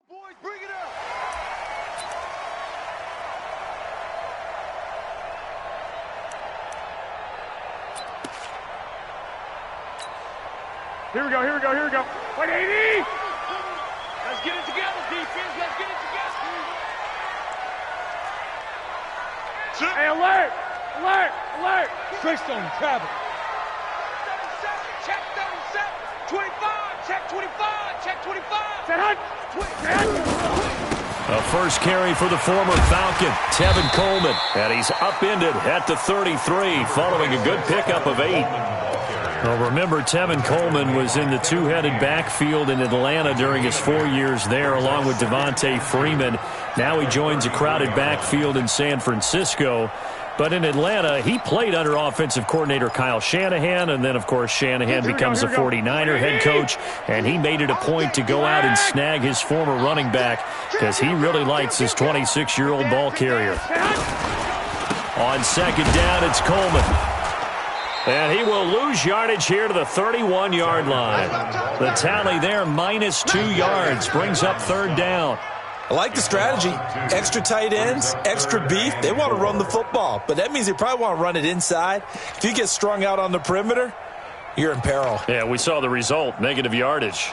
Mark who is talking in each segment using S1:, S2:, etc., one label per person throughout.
S1: Boys, bring it up.
S2: Here we go, here we go, here we go. 180!
S1: Let's get it together, defense. Let's get it together.
S2: Hey, alert! Alert! Alert!
S3: Straight stone, travel.
S1: 37, check 37. 25, check 25, check 25.
S2: Set hunt!
S4: A first carry for the former Falcon, Tevin Coleman. And he's upended at the 33 following a good pickup of 8. Well, remember, Tevin Coleman was in the two-headed backfield in Atlanta during his 4 years there, along with Devontae Freeman. Now he joins a crowded backfield in San Francisco. But in Atlanta, he played under offensive coordinator Kyle Shanahan, and then, of course, Shanahan becomes a 49er head coach, and he made it a point to go out and snag his former running back because he really likes his 26-year-old ball carrier. On second down, it's Coleman. And he will lose yardage here to the 31-yard line. The tally there, -2 yards, brings up third down.
S5: I like the strategy. Extra tight ends, extra beef. They want to run the football, but that means they probably want to run it inside. If you get strung out on the perimeter, you're in peril.
S4: Yeah, we saw the result, negative yardage.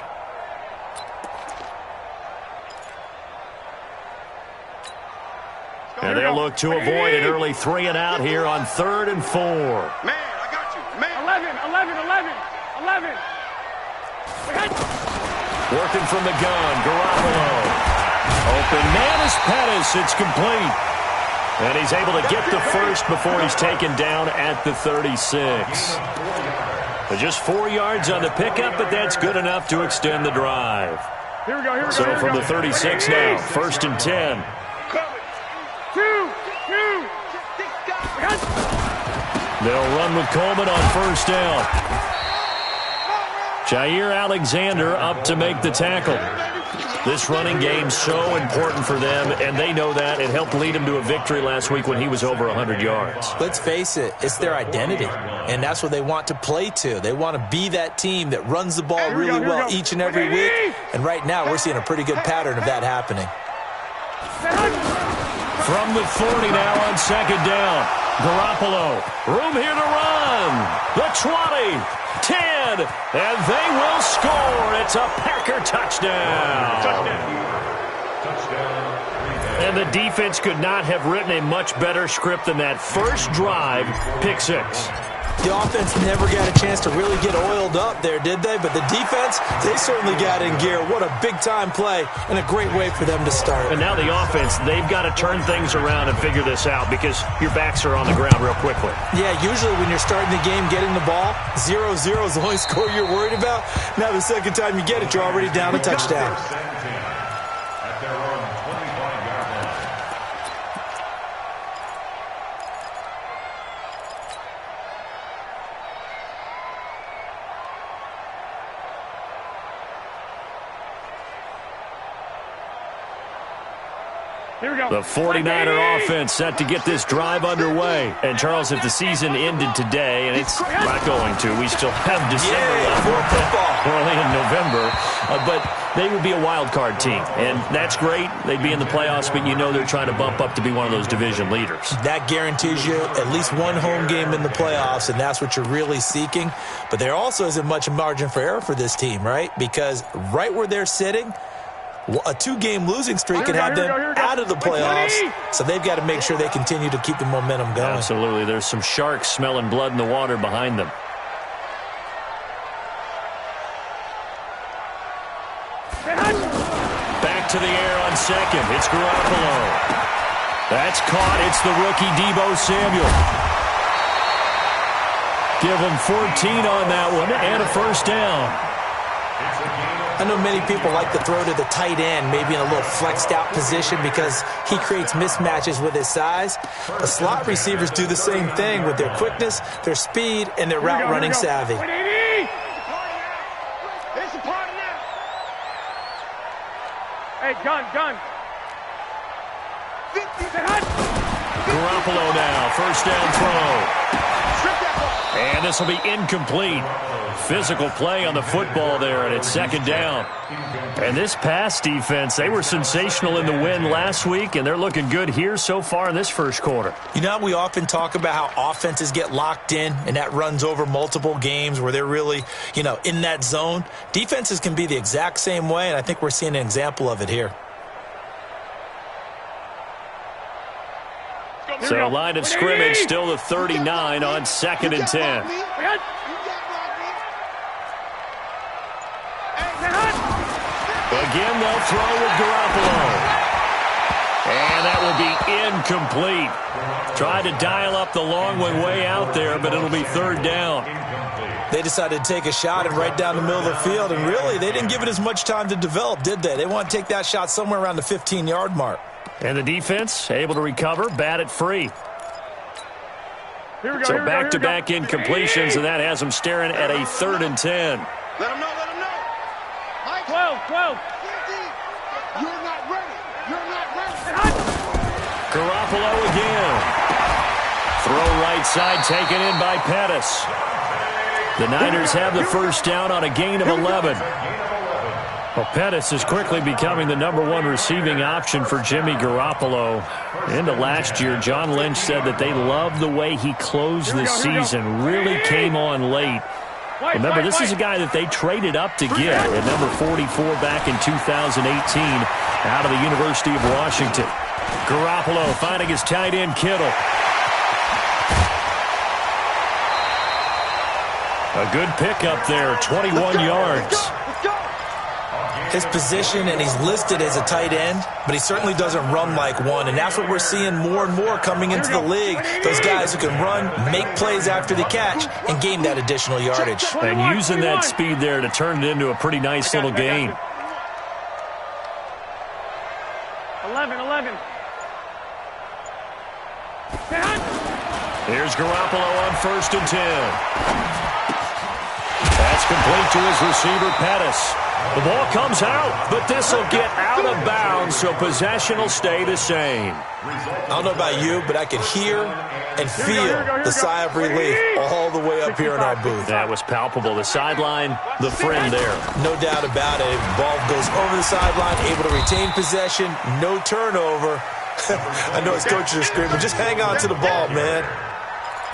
S4: And they'll look to avoid an early 3 and out here on 3rd and 4.
S1: Man, I got you. Man.
S2: 11.
S4: Working from the gun, Garoppolo. Open man is Pettis. It's complete. And he's able to get the first before he's taken down at the 36. But just 4 yards on the pickup, but that's good enough to extend the drive.
S2: Here we go,
S4: So from the 36 now, 1st and 10.
S2: 2.
S4: They'll run with Coleman on 1st down. Jair Alexander up to make the tackle. This running game so important for them, and they know that. It helped lead them to a victory last week when he was over 100 yards.
S5: Let's face it, it's their identity, and that's what they want to play to. They want to be that team that runs the ball really well each and every week, and right now we're seeing a pretty good pattern of that happening.
S4: From the 40 now on 2nd down. Garoppolo, room here to run. The 20. 10, and they will score. It's a Packer touchdown. And the defense could not have written a much better script than that. First drive, pick 6.
S5: The offense never got a chance to really get oiled up there, did they? But the defense, they certainly got in gear. What a big-time play and a great way for them to start.
S4: And now the offense, they've got to turn things around and figure this out because your backs are on the ground real quickly.
S5: Yeah, usually when you're starting the game, getting the ball, 0-0 is the only score you're worried about. Now the second time you get it, you're already down a touchdown.
S2: Here we go.
S4: The 49er offense set to get this drive underway. And, Charles, if the season ended today, and it's not going to, we still have December left, early in November, but they would be a wild card team. And that's great. They'd be in the playoffs, but you know they're trying to bump up to be one of those division leaders.
S5: That guarantees you at least one home game in the playoffs, and that's what you're really seeking. But there also isn't much margin for error for this team, right? Because right where they're sitting, a 2-game losing streak can have them out of the playoffs, so they've got to make sure they continue to keep the momentum going.
S4: Absolutely. There's some sharks smelling blood in the water behind them. Back to the air on 2nd. It's Garoppolo. That's caught. It's the rookie Deebo Samuel. Give him 14 on that one and a 1st down.
S5: I know many people like to throw to the tight end, maybe in a little flexed out position because he creates mismatches with his size. The slot receivers do the same thing with their quickness, their speed, and their route running savvy.
S1: It's a party now.
S2: Hey, gun.
S1: 50.
S4: Garoppolo now, 1st down throw. And this will be incomplete. Physical play on the football there, and it's second down. And this pass defense, they were sensational in the win last week, and they're looking good here so far in this first quarter.
S5: You know, we often talk about how offenses get locked in, and that runs over multiple games where they're really, in that zone. Defenses can be the exact same way, and I think we're seeing an example of it here.
S4: So line of scrimmage still the 39 on 2nd and 10. Again, they'll throw with Garoppolo. And that will be incomplete. Tried to dial up the long one way out there, but it'll be third down.
S5: They decided to take a shot and right down the middle of the field, and really, they didn't give it as much time to develop, did they? They want to take that shot somewhere around the 15-yard mark.
S4: And the defense able to recover, bat it free. So back-to-back incompletions, and that has them staring at a 3rd and 10.
S1: Let him know. 12. You're not ready.
S4: Garoppolo again. Throw right side taken in by Pettis. The Niners have the first down on a gain of 11. Well, Pettis is quickly becoming the #1 receiving option for Jimmy Garoppolo. Into last year, John Lynch said that they loved the way he closed the season. Really came on late. Remember, this is a guy that they traded up to get at number 44 back in 2018 out of the University of Washington. Garoppolo finding his tight end, Kittle. A good pickup there, 21 yards.
S5: His position, and he's listed as a tight end, but he certainly doesn't run like one, and that's what we're seeing more and more coming into the league. Those guys who can run, make plays after the catch, and gain that additional yardage.
S4: And using that speed there to turn it into a pretty nice little gain.
S2: 11.
S4: Here's Garoppolo on 1st and 10. That's complete to his receiver, Pettis. The ball comes out, but this will get out of bounds, so possession will stay the same.
S5: I don't know about you, but I could hear and feel the sigh of relief all the way up here in our booth.
S4: That was palpable. The sideline, the friend there.
S5: No doubt about it. Ball goes over the sideline, able to retain possession, no turnover. I know his coaches are screaming, just hang on to the ball, man.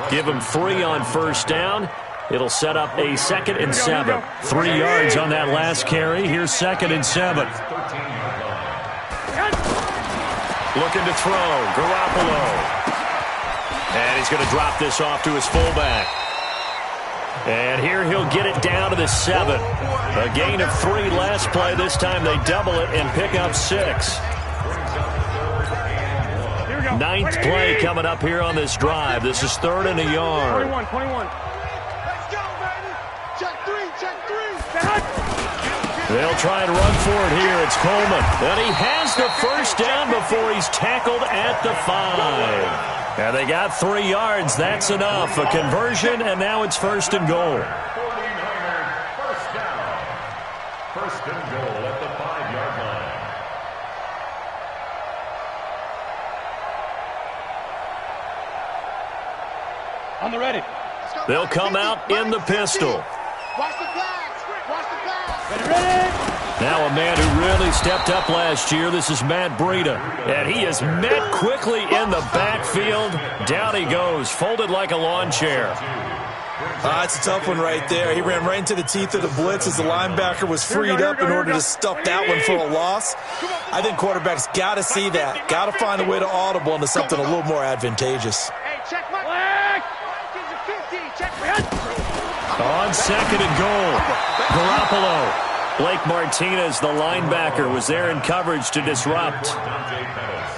S4: Give him 3 on 1st down. It'll set up a 2nd and 7. 3 yards on that last carry. Here's 2nd and 7. Looking to throw. Garoppolo. And he's going to drop this off to his fullback. And here he'll get it down to the 7. A gain of 3 last play. This time they double it and pick up 6. 9th play coming up here on this drive. This is 3rd and a yard.
S2: 21.
S4: They'll try and run for it here. It's Coleman. And he has the first down before he's tackled at the 5. And they got 3 yards. That's enough. A conversion, and now it's 1st and goal.
S3: 49ers first down. 1st and goal at the 5-yard line.
S1: On the ready.
S4: They'll come out in the pistol.
S1: Watch the pass. Ready.
S4: Now a man who really stepped up last year. This is Matt Breida. And he is met quickly in the backfield. Down he goes, folded like a lawn chair.
S5: It's a tough one right there. He ran right into the teeth of the blitz as the linebacker was freed up in order to stuff that one for a loss. I think quarterbacks got to see that. Got to find a way to audible into something a little more advantageous.
S1: Hey, check my leg. Check my
S4: On 2nd and goal, Garoppolo. Blake Martinez, the linebacker, was there in coverage to disrupt.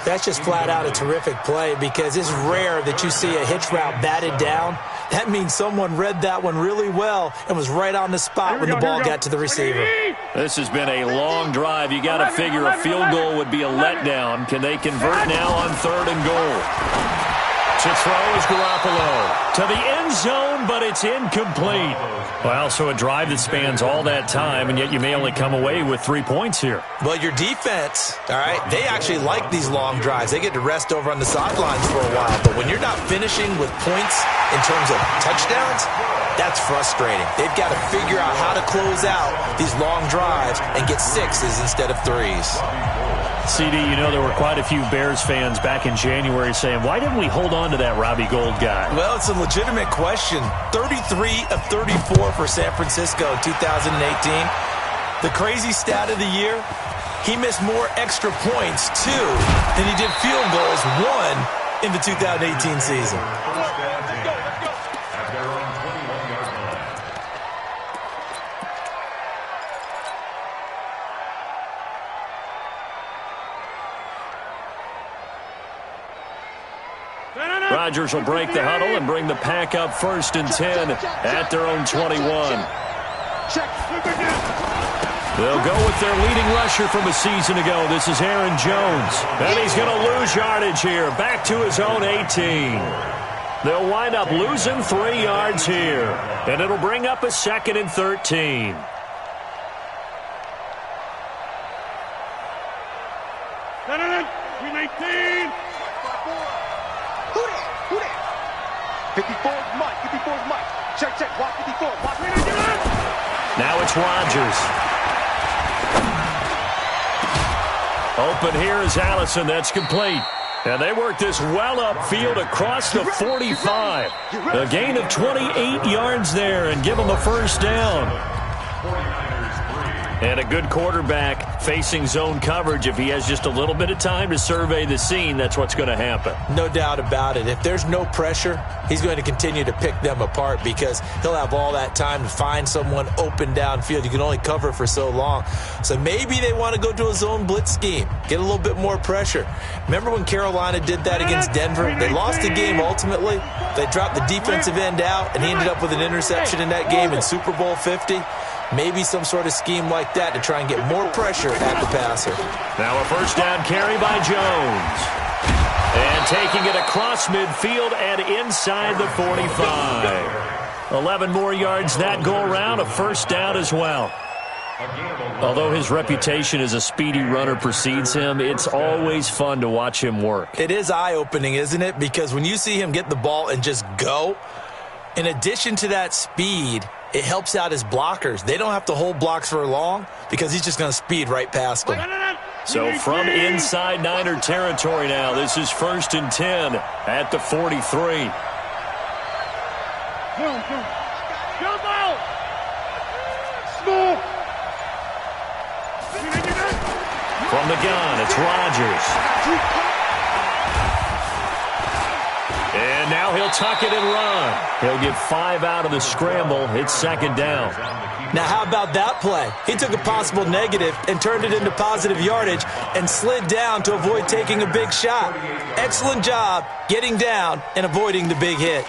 S5: That's just flat out a terrific play because it's rare that you see a hitch route batted down. That means someone read that one really well and was right on the spot when the ball got to the receiver.
S4: This has been a long drive. You got to figure a field goal would be a letdown. Can they convert now on 3rd and goal? To throw is Garoppolo. To the end zone, but it's incomplete. Well, so a drive that spans all that time, and yet you may only come away with 3 points here.
S5: Well, your defense, all right, they actually like these long drives. They get to rest over on the sidelines for a while. But when you're not finishing with points in terms of touchdowns, that's frustrating. They've got to figure out how to close out these long drives and get sixes instead of threes.
S4: CD, you know there were quite a few Bears fans back in January saying, why didn't we hold on to that Robbie Gould guy?
S5: Well, it's a legitimate question. 33 of 34 for San Francisco in 2018. The crazy stat of the year, he missed more extra points, 2, than he did field goals, 1, in the 2018 season.
S4: Rodgers will break the huddle and bring the pack up 1st and 10 at their own 21. They'll go with their leading rusher from a season ago. This is Aaron Jones. And he's going to lose yardage here. Back to his own 18. They'll wind up losing 3 yards here. And it'll bring up a 2nd and 13. Now it's Rodgers. Open here is Allison. That's complete. And they work this well upfield across the 45. A gain of 28 yards there and give them the first down. And a good quarterback facing zone coverage. If he has just a little bit of time to survey the scene, that's what's going to happen.
S5: No doubt about it. If there's no pressure, he's going to continue to pick them apart because he'll have all that time to find someone open downfield. You can only cover for so long. So maybe they want to go to a zone blitz scheme, get a little bit more pressure. Remember when Carolina did that against Denver? They lost the game ultimately. They dropped the defensive end out, and he ended up with an interception in that game in Super Bowl 50. Maybe some sort of scheme like that to try and get more pressure at the passer.
S4: Now a first down carry by Jones. And taking it across midfield and inside the 45. 11 more yards that go around, a first down as well. Although his reputation as a speedy runner precedes him, it's always fun to watch him work.
S5: It is eye-opening, isn't it? Because when you see him get the ball and just go, in addition to that speed, it helps out his blockers. They don't have to hold blocks for long because he's just going to speed right past them.
S4: So from inside Niner territory now, this is 1st and 10 at the 43.
S1: Jump out! Small!
S4: From the gun, it's Rodgers. And now he'll tuck it and run. He'll get 5 out of the scramble. It's 2nd down.
S5: Now, how about that play? He took a possible negative and turned it into positive yardage and slid down to avoid taking a big shot. Excellent job getting down and avoiding the big hit.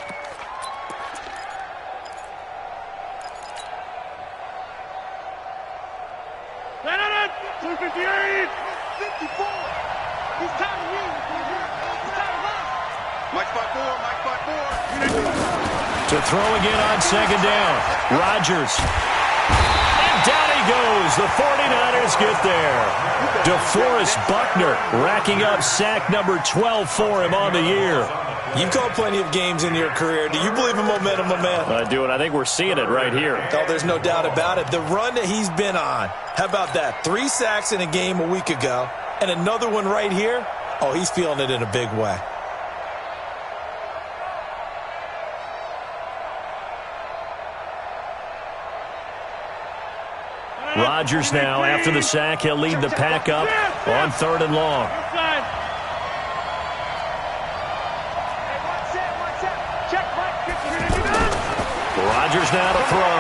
S4: To throw again on 2nd down. Rodgers. And down he goes. The 49ers get there. DeForest Buckner racking up sack number 12 for him on the year.
S5: You've called plenty of games in your career. Do you believe in momentum, my man?
S4: I do, and I think we're seeing it right here.
S5: Oh, there's no doubt about it. The run that he's been on. How about that? 3 sacks in a game a week ago, and another one right here. Oh, he's feeling it in a big way.
S4: Rodgers now, after the sack, he'll lead the pack up on 3rd and long. Rodgers now to throw.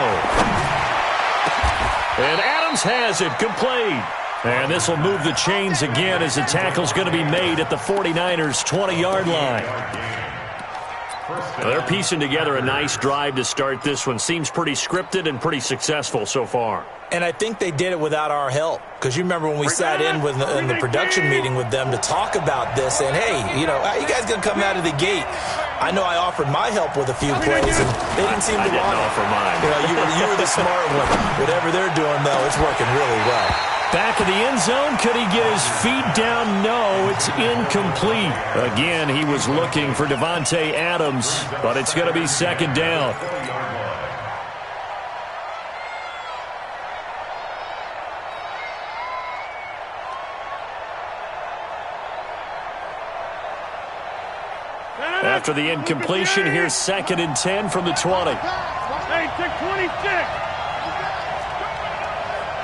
S4: And Adams has it, complete. And this will move the chains again as the tackle's going to be made at the 49ers' 20-yard line. They're piecing together a nice drive to start this one. Seems pretty scripted and pretty successful so far.
S5: And I think they did it without our help. Because you remember when we sat in the production meeting with them to talk about this, and hey, you know, how you guys going to come out of the gate? I know I offered my help with a few plays, and they didn't seem to want it.
S4: I didn't offer mine.
S5: You were the smart one. Whatever they're doing, though, it's working really well.
S4: Back of the end zone. Could he get his feet down? No, it's incomplete. Again, he was looking for Devontae Adams, but it's going to be second down. After the incompletion, here's 2nd and 10 from the 20.
S2: Hey, check 26.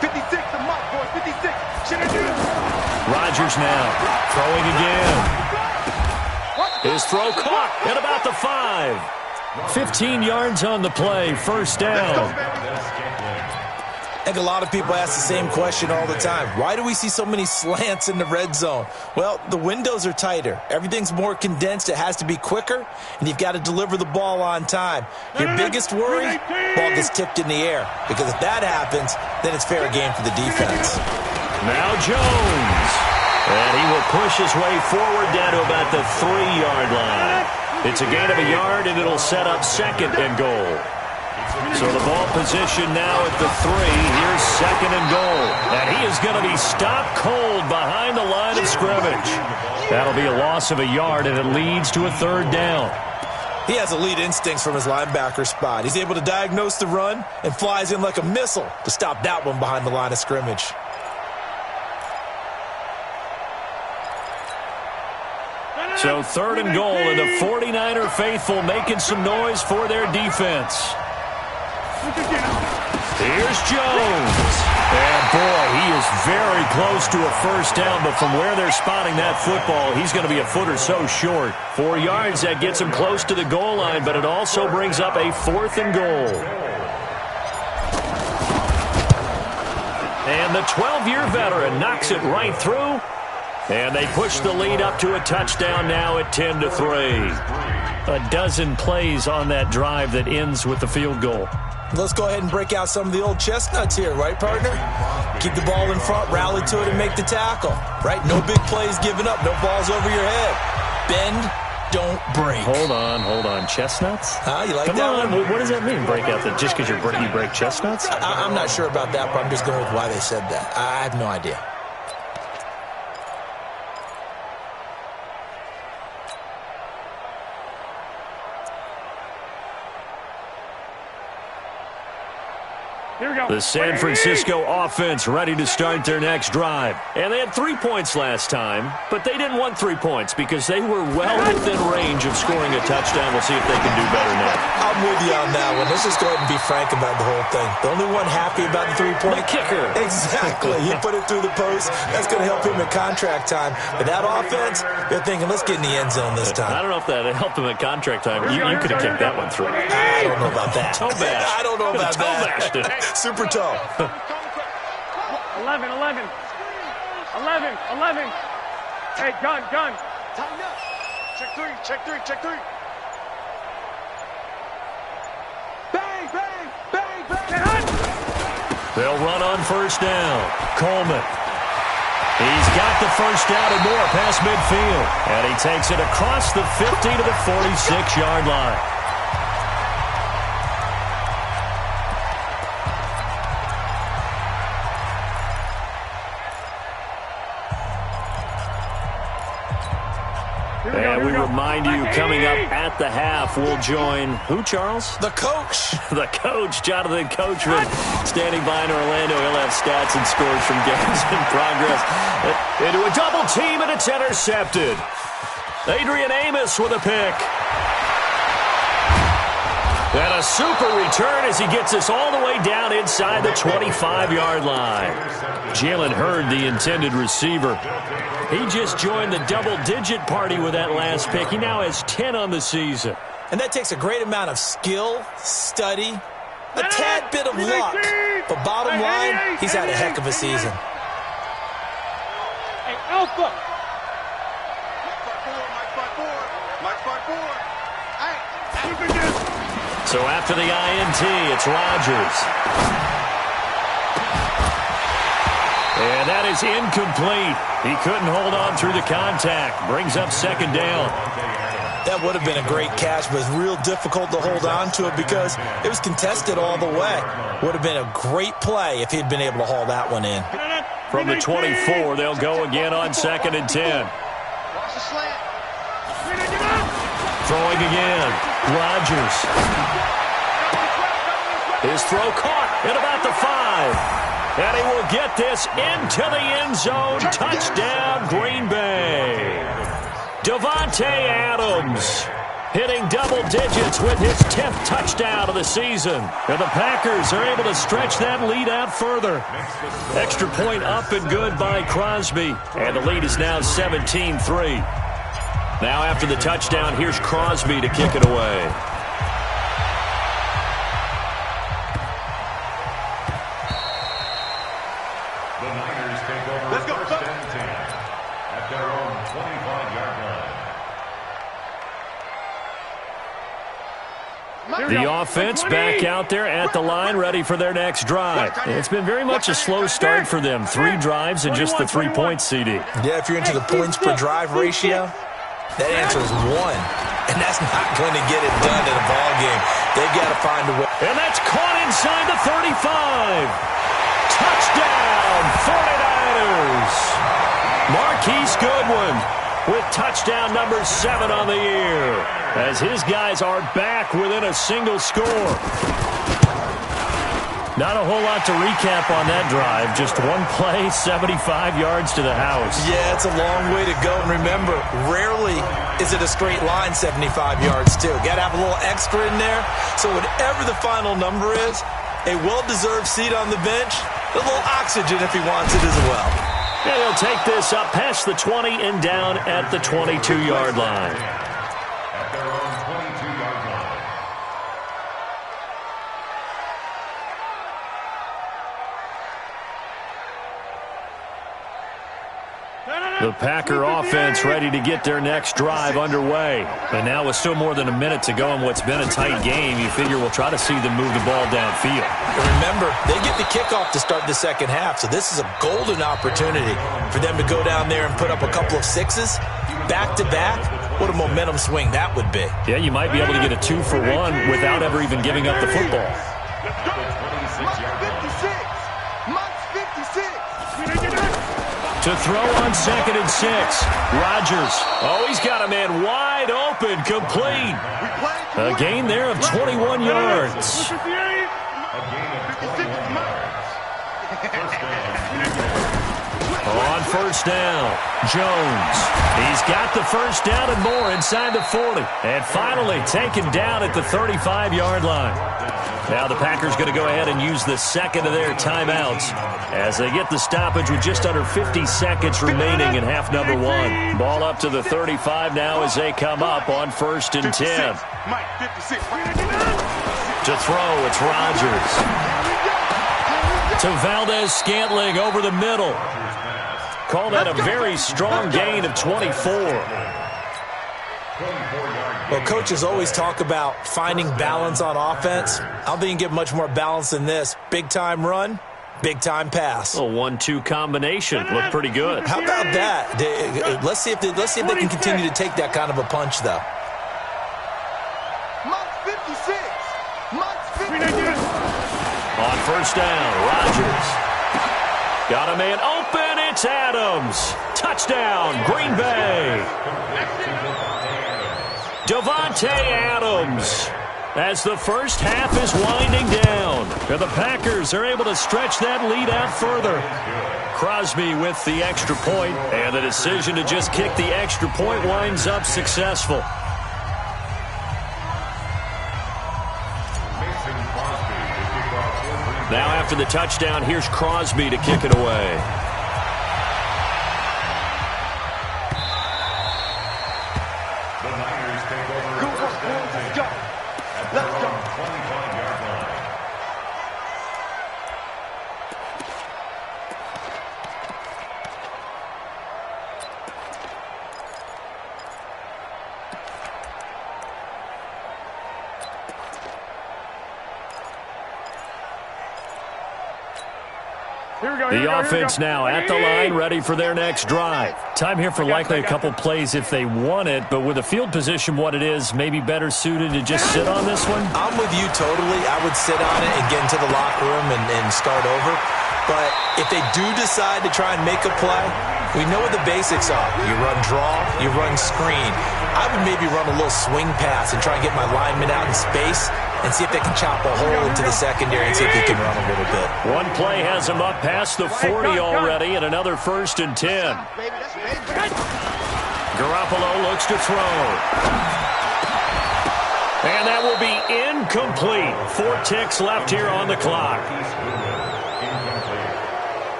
S1: 56, the mark, boy, 56. Should I do it?
S4: Rodgers now throwing again. His throw caught at about the 5. 15 yards on the play, first down.
S5: I think a lot of people ask the same question all the time. Why do we see so many slants in the red zone? Well, the windows are tighter. Everything's more condensed. It has to be quicker, and you've got to deliver the ball on time. Your biggest worry, ball gets tipped in the air. Because if that happens, then it's fair game for the defense.
S4: Now Jones. And he will push his way forward down to about the 3-yard line. It's a gain of a yard, and it'll set up 2nd and goal. So the ball position now at the 3. Here's 2nd and goal. And he is going to be stopped cold behind the line of scrimmage. That'll be a loss of a yard, and it leads to a 3rd down.
S5: He has elite instincts from his linebacker spot. He's able to diagnose the run and flies in like a missile to stop that one behind the line of scrimmage.
S4: So 3rd and goal, and the 49er faithful making some noise for their defense. Here's Jones. And boy, he is very close to a first down, but from where they're spotting that football, he's going to be a foot or so short. 4 yards, that gets him close to the goal line, but it also brings up a 4th and goal. And the 12-year veteran knocks it right through. And they push the lead up to a touchdown now at 10-3. A dozen plays on that drive that ends with the field goal.
S5: Let's go ahead and break out some of the old chestnuts here, right, partner? Keep the ball in front, rally to it, and make the tackle, right? No big plays given up, no balls over your head. Bend, don't break.
S4: Hold on. Chestnuts?
S5: You like
S4: Come
S5: that
S4: on.
S5: one?
S4: What does that mean, break out? Just because you break chestnuts?
S5: I'm not sure about that, but I'm just going with why they said that. I have no idea.
S4: The San Francisco offense ready to start their next drive. And they had 3 points last time, but they didn't want 3 points because they were well within range of scoring a touchdown. We'll see if they can do better now.
S5: I'm with you on that one. Let's just go ahead and be frank about the whole thing. The only one happy about the 3-point
S4: kicker.
S5: Exactly. He put it through the post. That's going to help him in contract time. But that offense, they're thinking, let's get in the end zone this time.
S4: I don't know if that helped him at contract time. You could have kicked that one through.
S5: I don't know about that.
S4: Toe bash.
S5: I don't know about
S4: Toe bashed it.
S5: that. Super toe.
S2: 11. 11. Hey, gun.
S1: Tighten up. Check 3. Bang.
S4: They'll run on first down. Coleman. He's got the first down and more past midfield. And he takes it across the 50 to the 46-yard line. And we remind you, coming up at the half, we'll join who, Charles?
S5: The coach.
S4: The coach, Jonathan Coachman, standing by in Orlando. He'll have stats and scores from games in progress. Into a double team, and it's intercepted. Adrian Amos with a pick. And a super return as he gets us all the way down inside the 25-yard line. Jalen Hurd, the intended receiver. He just joined the double-digit party with that last pick. He now has 10 on the season.
S5: And that takes a great amount of skill, study, a tad bit of luck. But bottom line, he's had a heck of a season.
S2: Hey, Alpha.
S1: Mike 5-4.
S4: So after the INT, it's Rodgers. And that is incomplete. He couldn't hold on through the contact. Brings up second down.
S5: That would have been a great catch, but it's real difficult to hold on to it because it was contested all the way. Would have been a great play if he'd been able to haul that one in.
S4: From the 24, they'll go again on 2nd and 10. Throwing again. Rodgers. His throw caught at about the 5. And he will get this into the end zone. Touchdown, Green Bay. Davante Adams hitting double digits with his 10th touchdown of the season. And the Packers are able to stretch that lead out further. Extra point up and good by Crosby. And the lead is now 17-3. Now after the touchdown, here's Crosby to kick it away.
S3: The Niners take over. Let's go. 1st and 10 at their own 25-yard line.
S4: The offense back out there at the line, ready for their next drive. It's been very much a slow start for them. 3 drives and just the 3 points, CD.
S5: Yeah, if you're into the points per drive ratio, that answer is 1. And that's not going to get it done in a ball game. They've got to find a way.
S4: And that's caught inside the 35. Touchdown, 49ers. Marquise Goodwin with touchdown number 7 on the year, as his guys are back within a single score. Not a whole lot to recap on that drive. Just one play, 75 yards to the house.
S5: Yeah, it's a long way to go. And remember, rarely is it a straight line 75 yards, too. Got to have a little extra in there. So whatever the final number is, a well-deserved seat on the bench, a little oxygen if he wants it as well.
S4: And he'll take this up past the 20 and down at the 22-yard line.
S3: At their own 22-yard line.
S4: The Packer offense ready to get their next drive underway. And now with still more than a minute to go in what's been a tight game, you figure we'll try to see them move the ball downfield.
S5: And remember, they get the kickoff to start the second half, so this is a golden opportunity for them to go down there and put up a couple of 6s back-to-back. What a momentum swing that would be.
S4: Yeah, you might be able to get a 2-for-1 without ever even giving up the football. To throw on 2nd and 6. Rodgers. Oh, he's got a man wide open, complete. A gain there of 21 yards. On 1st down, Jones. He's got the 1st down and more inside the 40. And finally taken down at the 35-yard line. Now the Packers going to go ahead and use the 2nd of their timeouts as they get the stoppage with just under 50 seconds remaining in half number 1. Ball up to the 35 now as they come up on 1st and 10. To throw, it's Rodgers. To Valdez-Scantling over the middle. Call that a very strong gain of 24.
S5: Well, coaches always talk about finding balance on offense. I don't think you can get much more balance than this. Big-time run, big-time pass.
S4: A 1-2 combination. Looked pretty good.
S5: How about that? Let's see if they can continue to take that kind of a punch, though.
S4: On 1st down, Rodgers. Got a man open. It's Adams. Touchdown, Green Bay. Davante Adams as the first half is winding down. And the Packers are able to stretch that lead out further. Crosby with the extra point, and the decision to just kick the extra point winds up successful. Now after the touchdown, here's Crosby to kick it away. The offense now at the line, ready for their next drive. Time here for likely a couple plays if they want it, but with the field position what it is, maybe better suited to just sit on this one?
S5: I'm with you totally. I would sit on it and get into the locker room and start over. But if they do decide to try and make a play, we know what the basics are. You run draw, you run screen. I would maybe run a little swing pass and try and get my linemen out in space and see if they can chop a hole into the secondary and see if they can run a little bit.
S4: One play has them up past the 40 already, and another 1st and 10. Garoppolo looks to throw. And that will be incomplete. 4 ticks left here on the clock.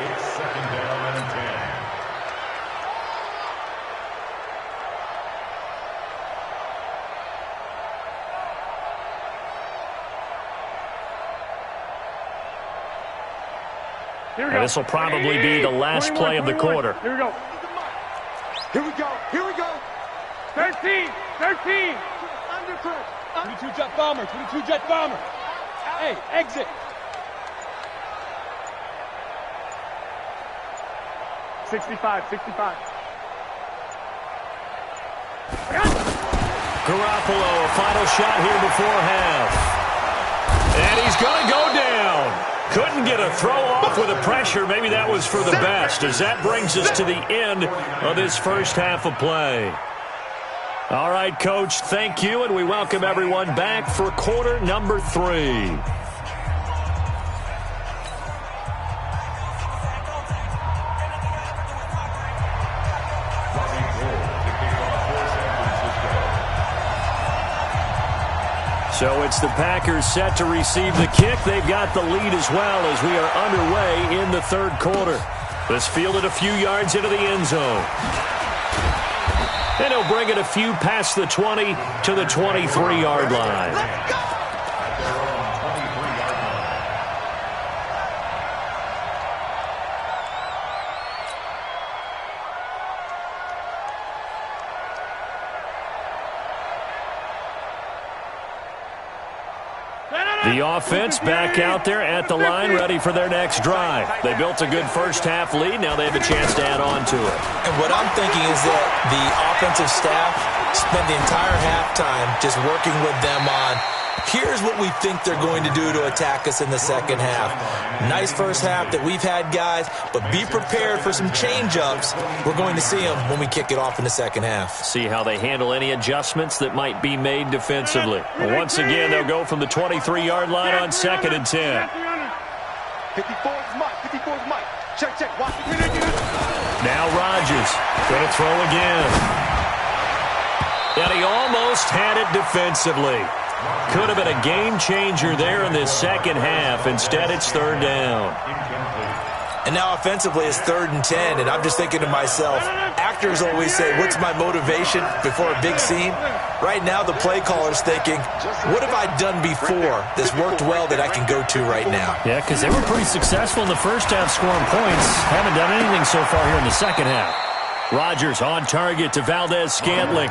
S3: It's 2nd down and 10.
S4: This will probably be the last play of the quarter.
S2: Here we go.
S1: Here we go. Here we go.
S2: 13. 13.
S1: 22 jet bomber. 22 jet bomber. Hey, exit.
S2: 65. 65.
S4: Garoppolo, a final shot here before half. And he's going to go down. Couldn't get a throw off with the pressure. Maybe that was for the best, as that brings us to the end of this first half of play. All right, Coach, thank you, and we welcome everyone back for quarter number 3. So it's the Packers set to receive the kick. They've got the lead as well as we are underway in the 3rd quarter. This fielded a few yards into the end zone. And he'll bring it a few past the 20 to the 23-yard line. The offense back out there at the line, ready for their next drive. They built a good first-half lead. Now they have a chance to add on to it.
S5: And what I'm thinking is that the offensive staff spent the entire halftime just working with them on, here's what we think they're going to do to attack us in the second half. Nice first half that we've had, guys, but be prepared for some change-ups. We're going to see them when we kick it off in the second half.
S4: See how they handle any adjustments that might be made defensively. Once again, they'll go from the 23-yard line on 2nd and 10.
S1: 54 is Mike. 54 is Mike. Check, check. Watch it.
S4: Now Rodgers going to throw again. And he almost had it defensively. Could have been a game changer there in this second half. Instead, it's 3rd down.
S5: And now offensively, it's 3rd and 10. And I'm just thinking to myself, actors always say, what's my motivation before a big scene? Right now, the play caller's thinking, what have I done before that's worked well that I can go to right now?
S4: Yeah, because they were pretty successful in the first half scoring points. Haven't done anything so far here in the second half. Rodgers on target to Valdez-Scantling.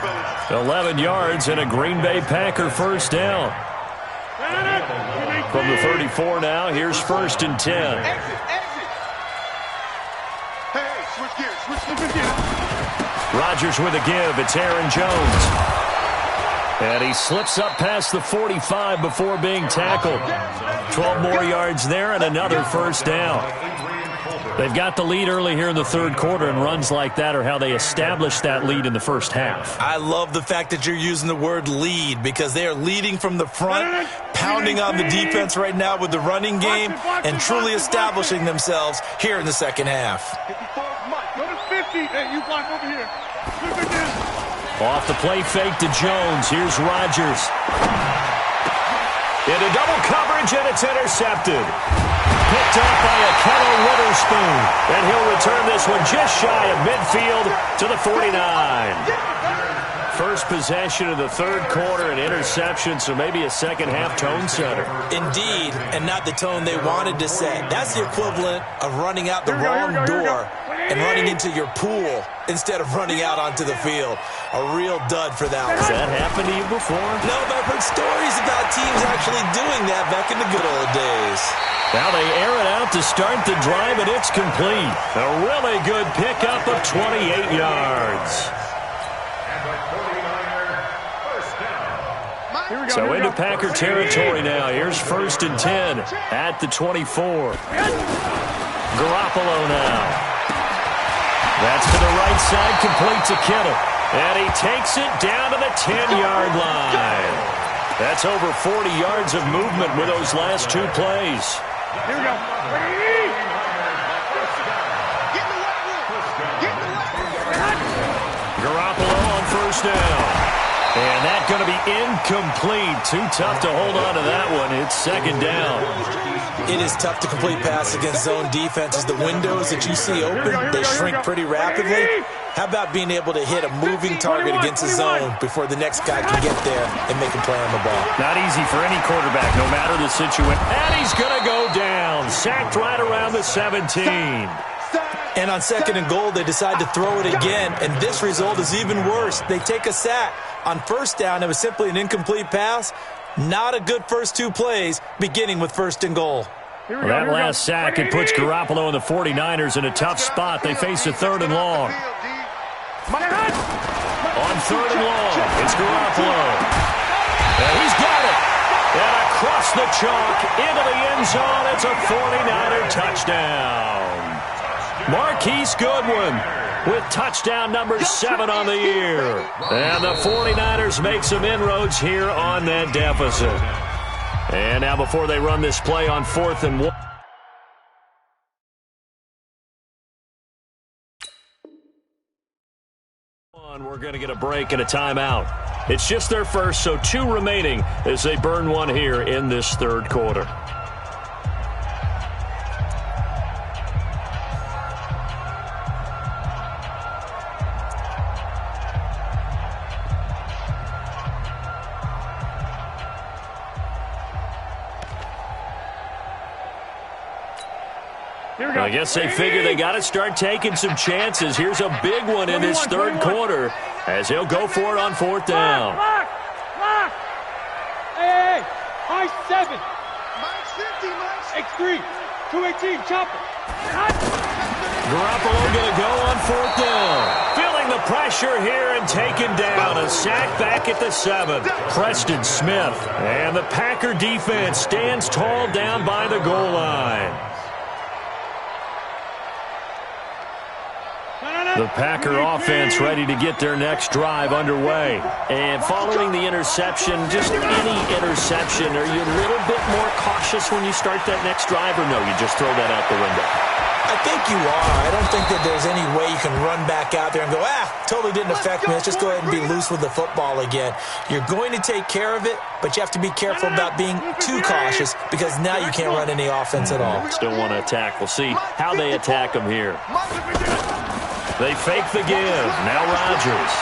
S4: 11 yards and a Green Bay Packer first down. From the 34 now, here's 1st and 10.
S1: Hey, switch gears.
S4: Rodgers with a give. It's Aaron Jones. And he slips up past the 45 before being tackled. 12 more yards there and another first down. They've got the lead early here in the 3rd quarter, and runs like that are how they establish that lead in the first half.
S5: I love the fact that you're using the word lead, because they are leading from the front, pounding on the defense right now with the running game, and truly establishing themselves here in the second half.
S1: 54 is Mike.
S2: Go to 50. Hey, you block over here. Look at this.
S4: Off the play fake to Jones. Here's Rodgers. Into double coverage, and it's intercepted. Picked up by a Kettle Witherspoon. And he'll return this one just shy of midfield to the 49. First possession of the 3rd quarter, an interception, so maybe a second-half tone setter.
S5: Indeed, and not the tone they wanted to set. That's the equivalent of running out the wrong door and running into your pool instead of running out onto the field. A real dud for that one.
S4: Has that happened to you before?
S5: No, but I've heard stories about teams actually doing that back in the good old days.
S4: Now they air it out to start the drive, and it's complete. A really good pickup of 28 yards. So into Packer territory now. Here's 1st and 10 at the 24. Garoppolo now. That's to the right side, complete to Kittle. And he takes it down to the 10-yard line. That's over 40 yards of movement with those last 2 plays.
S2: Here we go.
S4: Garoppolo on 1st down. And that's going to be incomplete. Too tough to hold on to that one. It's 2nd down.
S5: It is tough to complete passes against zone defenses. The windows that you see open, they shrink pretty rapidly. How about being able to hit a moving target against a zone before the next guy can get there and make a play on the ball?
S4: Not easy for any quarterback, no matter the situation. And he's going to go down. Sacked right around the 17.
S5: And on 2nd and goal, they decide to throw it again, and this result is even worse. They take a sack. On 1st down, it was simply an incomplete pass. Not a good first 2 plays, beginning with 1st and goal.
S4: Well, that last sack, it puts Garoppolo and the 49ers in a tough spot. They face a 3rd and long. On 3rd and long, it's Garoppolo. And he's got it. And across the chalk, into the end zone, it's a 49er touchdown. Marquise Goodwin with touchdown number 7 on the year. And the 49ers make some inroads here on that deficit. And now before they run this play on 4th and 1. We're going to get a break and a timeout. It's just their first, so 2 remaining as they burn one here in this 3rd quarter. I guess they figure they got to start taking some chances. Here's a big one in this 3rd quarter as he'll go for it on 4th down.
S1: Hey, I-7. X3. 218, chopper.
S4: Garoppolo going to go on 4th down. Feeling the pressure here and taken down. A sack back at the 7th. Preston Smith. And the Packer defense stands tall down by the goal line. The Packer offense ready to get their next drive underway. And following the interception, just any interception, are you a little bit more cautious when you start that next drive, or no, you just throw that out the window?
S5: I think you are. I don't think that there's any way you can run back out there and go, totally didn't affect me. Let's just go ahead and be loose with the football again. You're going to take care of it, but you have to be careful about being too cautious because now you can't run any offense at all.
S4: Still want to attack. We'll see how they attack them here. They fake the give. Now Rodgers.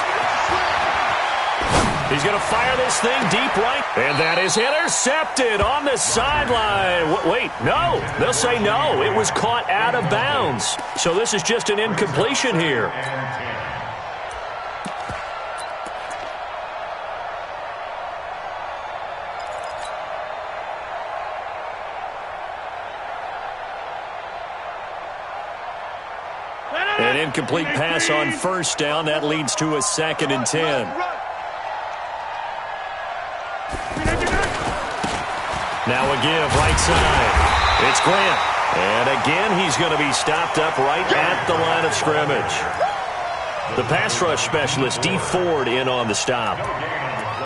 S4: He's going to fire this thing deep right. And that is intercepted on the sideline. Wait, no. They'll say no. It was caught out of bounds. So this is just an incompletion here. An incomplete pass on 1st down. That leads to a 2nd and 10. Now a give, right side. It's Grant. And again, he's going to be stopped up right at the line of scrimmage. The pass rush specialist, D. Ford, in on the stop.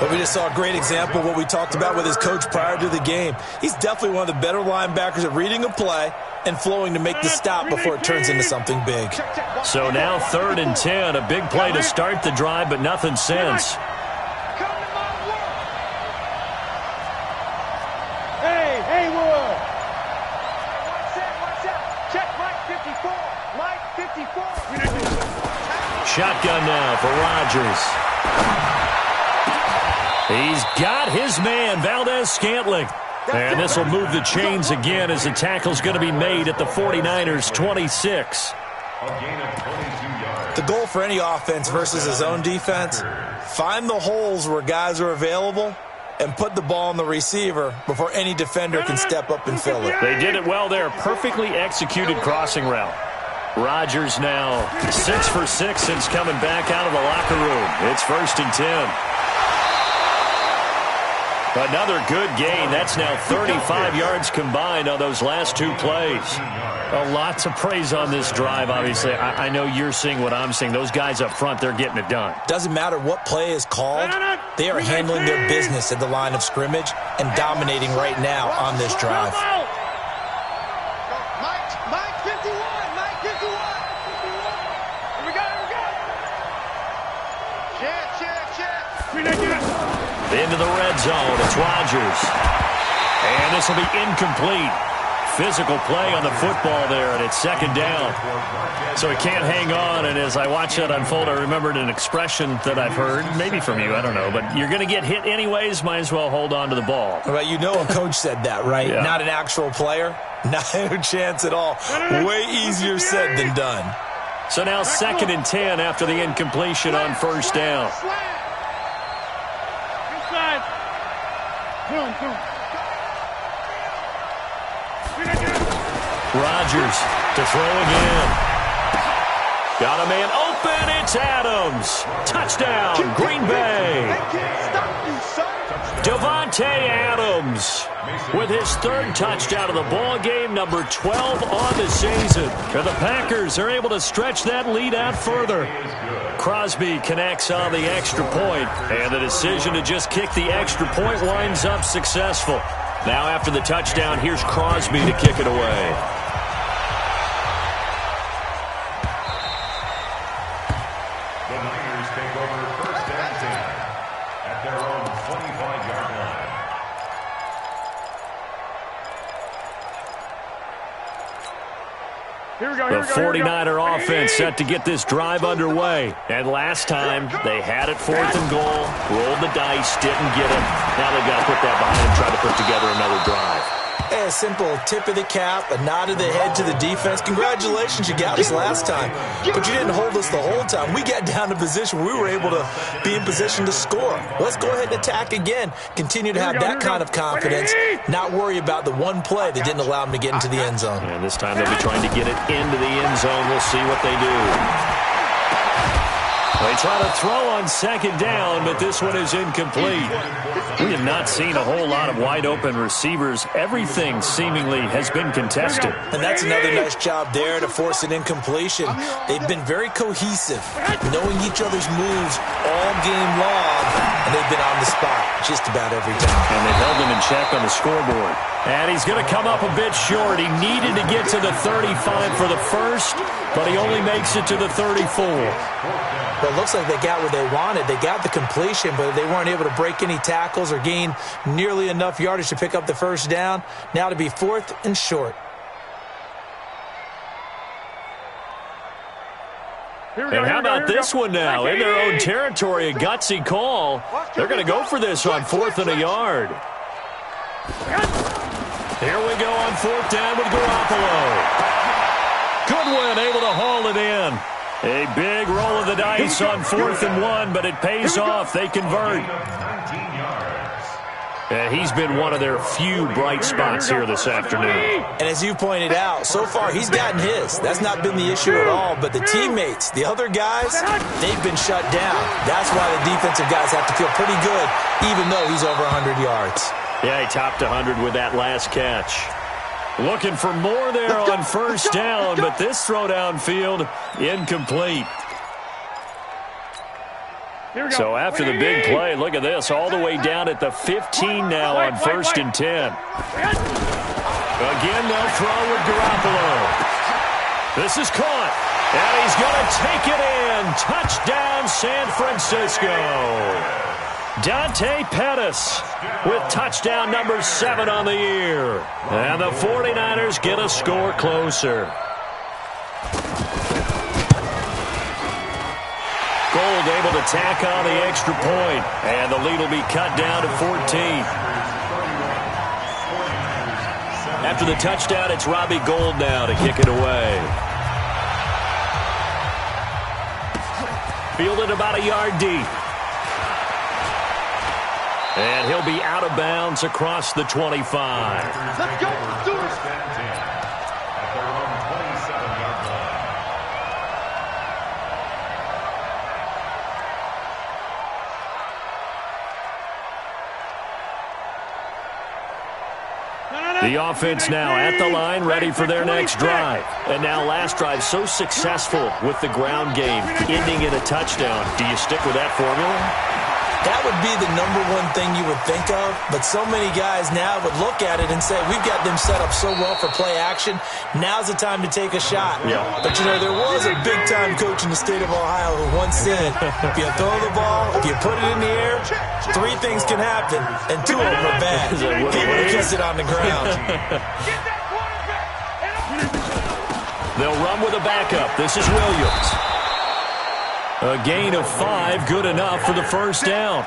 S5: But we just saw a great example of what we talked about with his coach prior to the game. He's definitely one of the better linebackers at reading a play and flowing to make the stop before it turns into something big.
S4: So now 3rd and 10, a big play to start the drive, but nothing since.
S1: Hey, Haywood.
S2: Check Mike 54. Mike 54.
S4: Shotgun now for Rodgers. He's got his man, Valdez-Scantling. And this will move the chains again as the tackle's going to be made at the 49ers' 26.
S3: A gain of 22 yards.
S5: The goal for any offense versus his own defense, find the holes where guys are available and put the ball on the receiver before any defender can step up and fill it.
S4: They did it well there. Perfectly executed crossing route. Rodgers now 6 for 6 since coming back out of the locker room. It's 1st and 10. Another good gain. That's now 35 yards combined on those last 2 plays. Lots of praise on this drive, obviously. I know you're seeing what I'm seeing. Those guys up front, they're getting it done.
S5: Doesn't matter what play is called. They are handling their business at the line of scrimmage and dominating right now on this drive.
S2: Mike 51. Mike 51. Here we go. Check.
S4: Into the red zone. It's Rodgers. And this will be incomplete. Physical play on the football there, and it's 2nd down. So he can't hang on, and as I watch that unfold, I remembered an expression that I've heard, maybe from you, I don't know, but you're going to get hit anyways, might as well hold on to the ball.
S5: Well, you know a coach said that, right?
S4: Yeah.
S5: Not an actual player. Not a chance at all. Way easier said than done.
S4: So now 2nd and 10 after the incompletion on 1st down. Rodgers to throw again. Got a man open. It's Adams. Touchdown, Green Bay. Devontae Adams with his 3rd touchdown of the ball game, number 12 on the season. And the Packers are able to stretch that lead out further. Crosby connects on the extra point, and the decision to just kick the extra point winds up successful. Now after the touchdown, here's Crosby to kick it away.
S3: The Niners take over 1st and 10 at their own 25-yard line.
S4: The 49er offense set to get this drive underway. And last time, they had it 4th and goal, rolled the dice, didn't get it. Now they've got to put that behind and try to put together another drive.
S5: A simple tip of the cap, a nod of the head to the defense. Congratulations, you got us last time. But you didn't hold us the whole time. We got down to position where we were able to be in position to score. Let's go ahead and attack again. Continue to have that kind of confidence. Not worry about the one play that didn't allow them to get into the end zone.
S4: And this time they'll be trying to get it into the end zone. We'll see what they do. They try to throw on 2nd down, but this one is incomplete. We have not seen a whole lot of wide-open receivers. Everything seemingly has been contested.
S5: And that's another nice job there to force an incompletion. They've been very cohesive, knowing each other's moves all game long, and they've been on the spot just about every time.
S4: And they've held him in check on the scoreboard. And he's going to come up a bit short. He needed to get to the 35 for the first, but he only makes it to the 34.
S5: Well, it looks like they got what they wanted. They got the completion, but they weren't able to break any tackles or gain nearly enough yardage to pick up the 1st down. Now to be 4th and short.
S4: And how about this one now? In their own territory, a gutsy call. They're going to go for this on 4th and a yard. Here we go on 4th down with Garoppolo. Goodwin able to haul it in. A big roll of the dice on 4th and 1, but it pays off. They convert. He's been one of their few bright spots here this afternoon.
S5: And as you pointed out, so far he's gotten his. That's not been the issue at all. But the teammates, the other guys, they've been shut down. That's why the defensive guys have to feel pretty good, even though he's over 100 yards.
S4: Yeah, he topped 100 with that last catch. Looking for more there on 1st down, but this throw downfield, incomplete. So after the big play, look at this, all the way down at the 15 now on 1st and 10. Again, they'll throw with Garoppolo. This is caught, and he's going to take it in. Touchdown, San Francisco. Dante Pettis with touchdown number 7 on the year. And the 49ers get a score closer. Gold able to tack on the extra point, and the lead will be cut down to 14. After the touchdown, it's Robbie Gould now to kick it away. Fielded about a yard deep. And he'll be out of bounds across the 25.
S2: Let's go, Stewart.
S3: At their own 27-yard line.
S4: The offense now at the line, ready for their next drive. And now last drive so successful with the ground game, ending in a touchdown. Do you stick with that formula?
S5: That would be the number one thing you would think of, but so many guys now would look at it and say, we've got them set up so well for play action, now's the time to take a shot.
S4: Yeah.
S5: But, you know, there was a big-time coach in the state of Ohio who once said, if you throw the ball, if you put it in the air, 3 things can happen, and 2 of them are bad. He would have kissed it on the ground.
S4: They'll run with a backup. This is Williams. A gain of 5, good enough for the first down.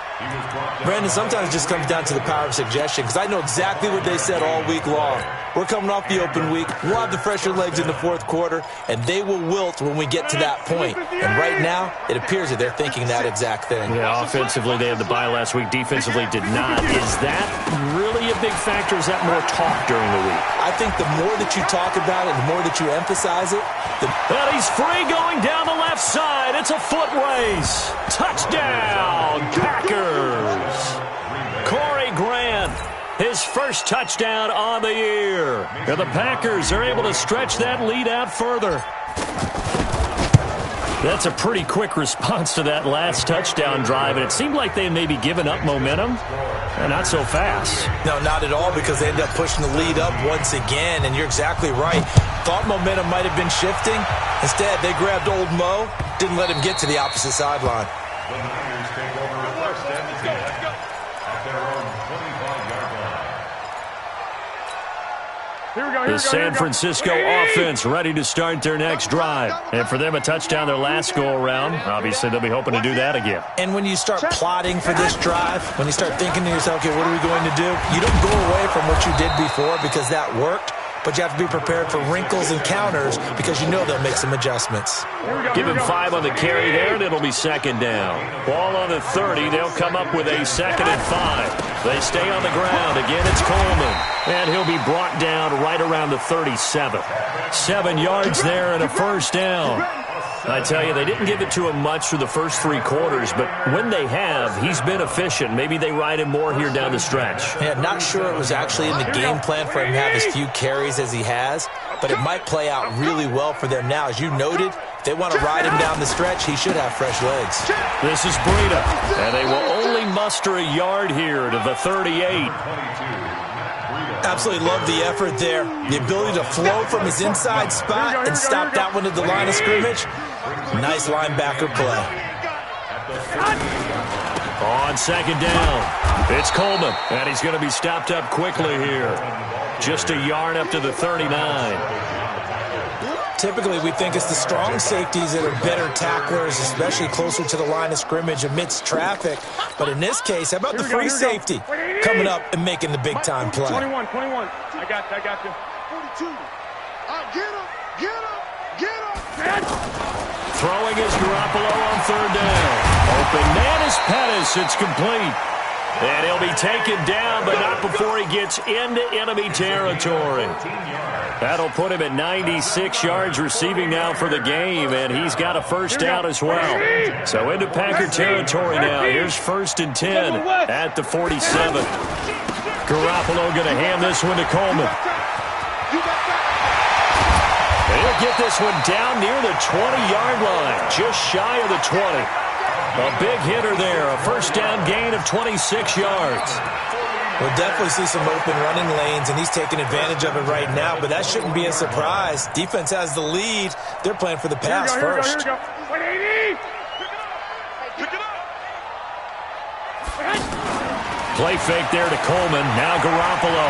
S5: Brandon, sometimes it just comes down to the power of suggestion, because I know exactly what they said all week long. We're coming off the open week. We'll have the fresher legs in the fourth quarter, and they will wilt when we get to that point. And right now, it appears that they're thinking that exact thing.
S4: Yeah, offensively, they had the bye last week. Defensively, did not. Is that really a big factor? Is that more talk during the week?
S5: I think the more that you talk about it, the more that you emphasize it,
S4: And he's free going down the left side. It's a foot race. Touchdown, Packers. Corey Grant, his first touchdown on the year. And the Packers are able to stretch that lead out further. That's a pretty quick response to that last touchdown drive, and it seemed like they had maybe given up momentum. Not so fast.
S5: No, not at all, because they end up pushing the lead up once again, and you're exactly right. Thought momentum might have been shifting. Instead, they grabbed old Mo, didn't let him get to the opposite sideline.
S3: The Niners take over first and 10 at their own 25-yard line.
S4: The San Francisco offense ready to start their next drive. And for them, a touchdown their last go-around. Obviously, they'll be hoping to do that again.
S5: And when you start plotting for this drive, when you start thinking to yourself, okay, what are we going to do? You don't go away from what you did before because that worked, but you have to be prepared for wrinkles and counters because you know they'll make some adjustments.
S4: Give him 5 on the carry there, and it'll be second down. Ball on the 30. They'll come up with a 2nd and 5. They stay on the ground. Again, it's Coleman. And he'll be brought down right around the 37. 7 yards there and a first down. I tell you, they didn't give it to him much for the first 3 quarters, but when they have, he's been efficient. Maybe they ride him more here down the stretch.
S5: Yeah, not sure it was actually in the game plan for him to have as few carries as he has, but it might play out really well for them now. As you noted, if they want to ride him down the stretch, he should have fresh legs.
S4: This is Breida, and they will only muster a yard here to the 38.
S5: Absolutely love the effort there. The ability to flow from his inside spot and stop that one at the line of scrimmage. Nice linebacker play.
S4: On second down, it's Coleman, and he's going to be stopped up quickly here. Just a yard up to the 39.
S5: Typically, we think it's the strong safeties that are better tacklers, especially closer to the line of scrimmage amidst traffic. But in this case, how about the free safety coming up and making the big-time play?
S1: 21. I got you.
S2: 42. Get him.
S4: Throwing is Garoppolo on third down. Open man is Pettis. It's complete. And he'll be taken down, but not before he gets into enemy territory. That'll put him at 96 yards receiving now for the game, and he's got a first down as well. So into Packer territory now. Here's 1st and 10 at the 47. Garoppolo going to hand this one to Coleman. He'll get this one down near the 20-yard line, just shy of the 20. A big hitter there, a first down gain of 26 yards.
S5: We'll definitely see some open running lanes, and he's taking advantage of it right now, but that shouldn't be a surprise. Defense has the lead. They're playing for the pass first.
S1: Here we go. 180.
S4: Play fake there to Coleman. Now Garoppolo.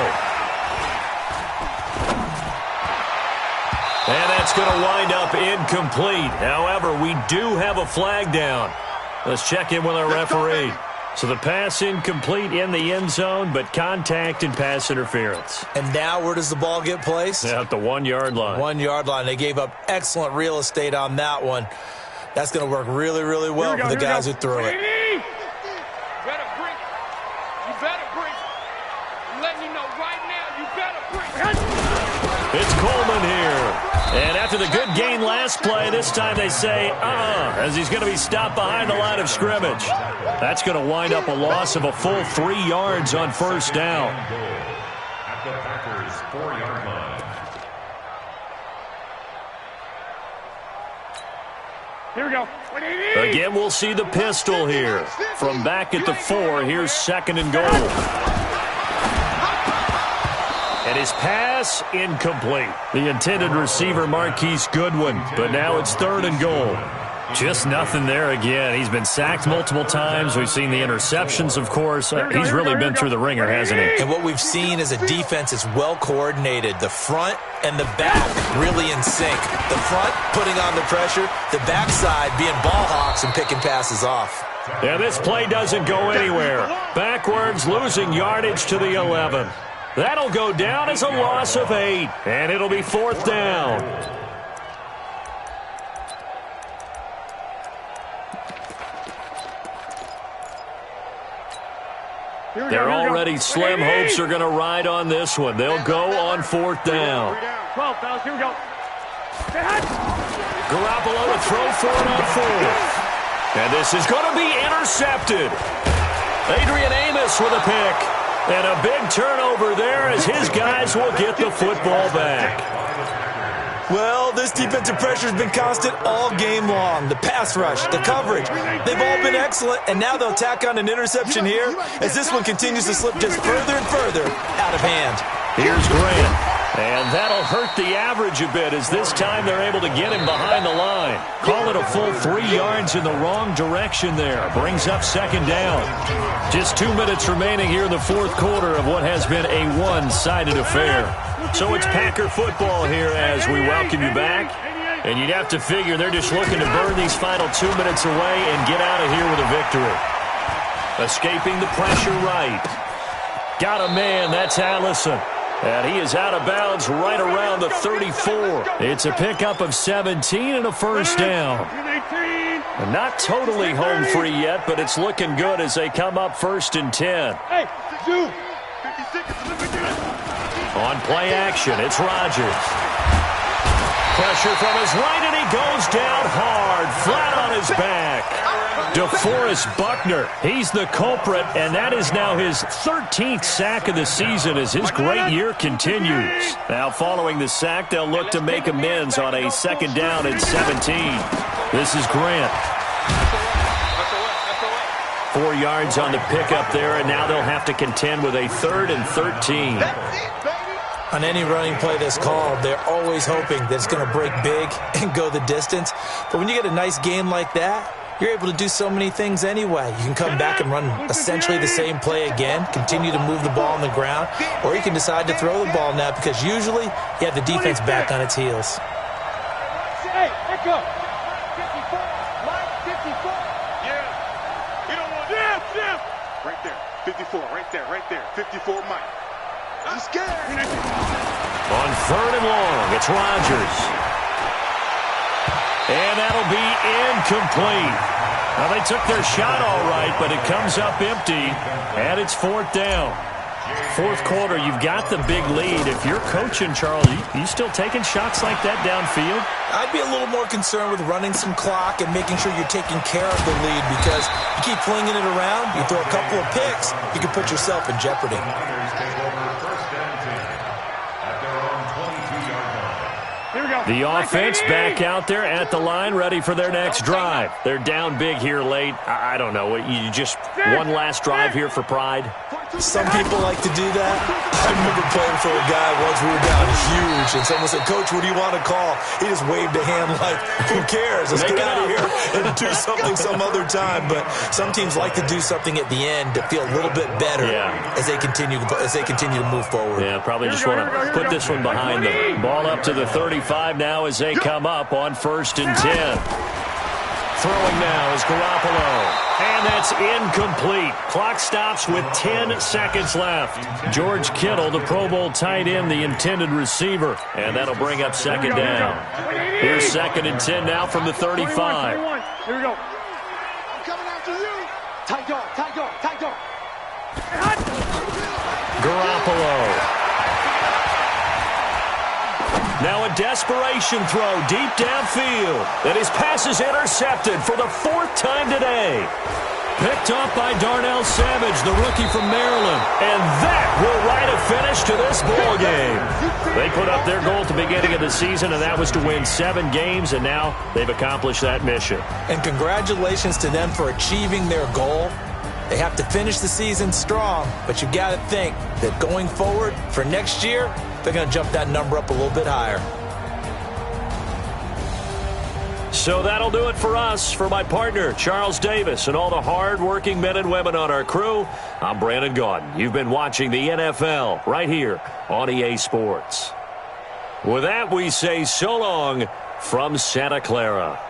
S4: And that's going to wind up incomplete. However, we do have a flag down. Let's check in with our referee. So the pass incomplete in the end zone, but contact and pass interference.
S5: And now where does the ball get placed?
S4: At the 1-yard line.
S5: 1-yard line. They gave up excellent real estate on that one. That's going to work really, really well for the guys who throw it.
S2: You better bring it. You better bring it. I'm letting you know right now, you better bring it.
S4: It's Coleman here. And after the good gain last play, this time they say, as he's going to be stopped behind the line of scrimmage. That's going to wind up a loss of a full 3 yards on first down.
S3: At the Packers' 4-yard line.
S1: Here we go.
S4: Again, we'll see the pistol here. From back at the 4, here's 2nd and goal. And his pass, incomplete. The intended receiver, Marquise Goodwin. But now it's 3rd and goal. Just nothing there again. He's been sacked multiple times. We've seen the interceptions, of course. He's really been through the ringer, hasn't he?
S5: And what we've seen is a defense that's well coordinated. The front and the back really in sync. The front putting on the pressure. The backside being ball hawks and picking passes off.
S4: And this play doesn't go anywhere. Backwards, losing yardage to the 11. That'll go down as a loss of 8. And it'll be 4th down. They're already slim hopes are going to ride on this one. They'll go on 4th down.
S1: 12, fellas, here we go.
S4: Garoppolo to throw for it on 4th. And this is going to be intercepted. Adrian Amos with a pick. And a big turnover there as his guys will get the football back.
S5: Well, this defensive pressure has been constant all game long. The pass rush, the coverage, they've all been excellent, and now they'll tack on an interception here as this one continues to slip just further and further out of hand.
S4: Here's Grant. And that'll hurt the average a bit as this time they're able to get him behind the line. Call it a full 3 yards in the wrong direction there. Brings up 2nd down. Just 2 minutes remaining here in the 4th quarter of what has been a one-sided affair. So it's Packer football here as we welcome you back. And you'd have to figure they're just looking to burn these final 2 minutes away and get out of here with a victory. Escaping the pressure right. Got a man, that's Allison. And he is out of bounds right around the 34. It's a pickup of 17 and a first down. And not totally home free yet, but it's looking good as they come up 1st and 10.
S1: Hey, dude.
S4: On play action, it's Rodgers. Pressure from his right, and he goes down hard, flat on his back. DeForest Buckner, he's the culprit, and that is now his 13th sack of the season as his great year continues. Now, following the sack, they'll look to make amends on a 2nd down and 17. This is Grant. 4 yards on the pickup there, and now they'll have to contend with a 3rd and 13.
S5: On any running play that's called, they're always hoping that it's going to break big and go the distance. But when you get a nice game like that, you're able to do so many things anyway. You can come back and run essentially the same play again, continue to move the ball on the ground, or you can decide to throw the ball now because usually you have the defense back on its heels.
S1: Hey, echo. 54. Mike, 54.
S2: Yeah. You don't want that. Yeah. Right there. 54. Right there. 54, Mike. I'm scared.
S4: On 3rd and long, it's Rodgers. And that'll be incomplete. Now, they took their shot all right, but it comes up empty, and it's 4th down. 4th quarter, you've got the big lead. If you're coaching, Charles, you still taking shots like that downfield?
S5: I'd be a little more concerned with running some clock and making sure you're taking care of the lead because you keep flinging it around, you throw a couple of picks, you can put yourself in jeopardy.
S4: The offense back out there at the line, ready for their next drive. They're down big here late. I don't know. You just one last drive here for pride?
S5: Some people like to do that. I remember playing for a guy once. We were down huge, and someone said, "Coach, what do you want to call?" He just waved a hand like, "Who cares? Let's get out of here and do something some other time." But some teams like to do something at the end to feel a little bit better as they continue to move forward.
S4: Yeah, probably just want to put this one behind them. Ball up to the 35 now as they come up on 1st and 10. Throwing now is Garoppolo. And that's incomplete. Clock stops with 10 seconds left. George Kittle, the Pro Bowl tight end, the intended receiver. And that'll bring up second down. Here's 2nd and 10 now from the 35.
S2: 21. Here we go. I'm coming after you. Tight dog, tight dog, tight dog.
S4: Garoppolo. Now a desperation throw deep downfield. And his pass is intercepted for the 4th time today. Picked off by Darnell Savage, the rookie from Maryland. And that will write a finish to this ball game. They put up their goal at the beginning of the season, and that was to win 7 games, and now they've accomplished that mission.
S5: And congratulations to them for achieving their goal. They have to finish the season strong, but you got to think that going forward for next year, they're going to jump that number up a little bit higher.
S4: So that'll do it for us. For my partner, Charles Davis, and all the hard-working men and women on our crew, I'm Brandon Gaudin. You've been watching the NFL right here on EA Sports. With that, we say so long from Santa Clara.